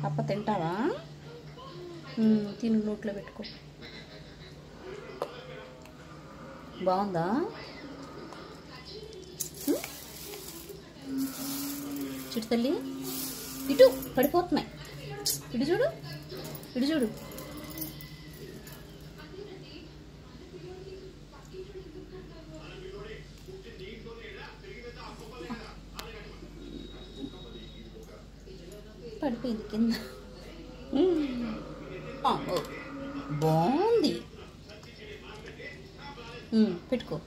అప్ప తింటావా? తిను, నోట్లో పెట్టుకో. బాగుందా? చిట్టు తల్లి, ఇటు పడిపోతున్నాయి. ఇటు చూడు, ఇటు చూడు. పడిపోయింది కింద. బాగుంది, పెట్టుకో.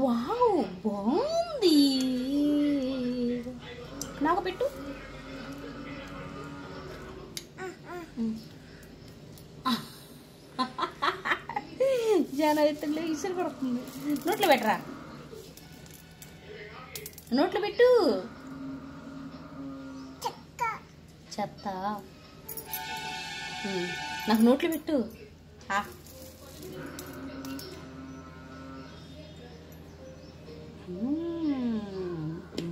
వావ్, బాగుంది. నాకు పెట్టు. జానవిత్తుల్లో ఇసురు పడుతుంది. నోట్లో పెట్టరా, నోట్లో పెట్టు. చెత్త నాకు నోట్లో పెట్టు.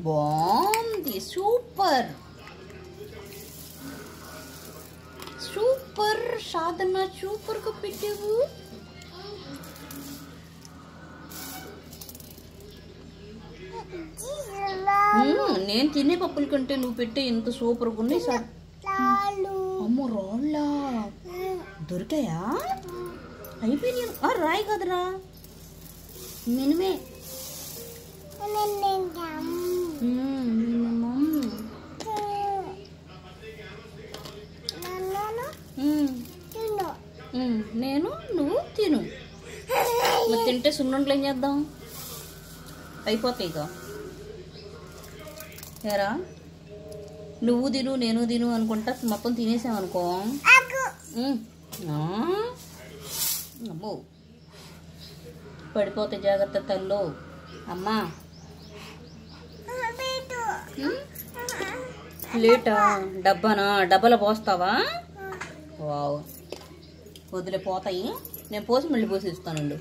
బాగుంది, సూపర్ సూపర్. సాధన సూపర్గా పెట్టావు. నేను తినే పప్పుల కంటే నువ్వు పెట్టే ఇంత సూపర్గా ఉన్నాయి సార్. అమ్మో, రాళ్ళా దొరికాయా? అయిపోయినాయి. రాయి కదరా, మినిమే. నేను, నువ్వు తిను. మరి తింటే సున్నుండలు ఏం చేద్దాం? అయిపోతాయి ఇక. ఏరా, నువ్వు తిను నేను తిను అనుకుంటా మొత్తం తినేసామనుకో. అమ్మో, పడిపోతే జాగ్రత్త తల్లో. అమ్మా, ప్లేటా? డబ్బానా? డబ్బాలో పోస్తావా? వావ్, వదిలే పోతాయి. నేను పోసి మళ్ళీ పోసి ఇస్తానండి.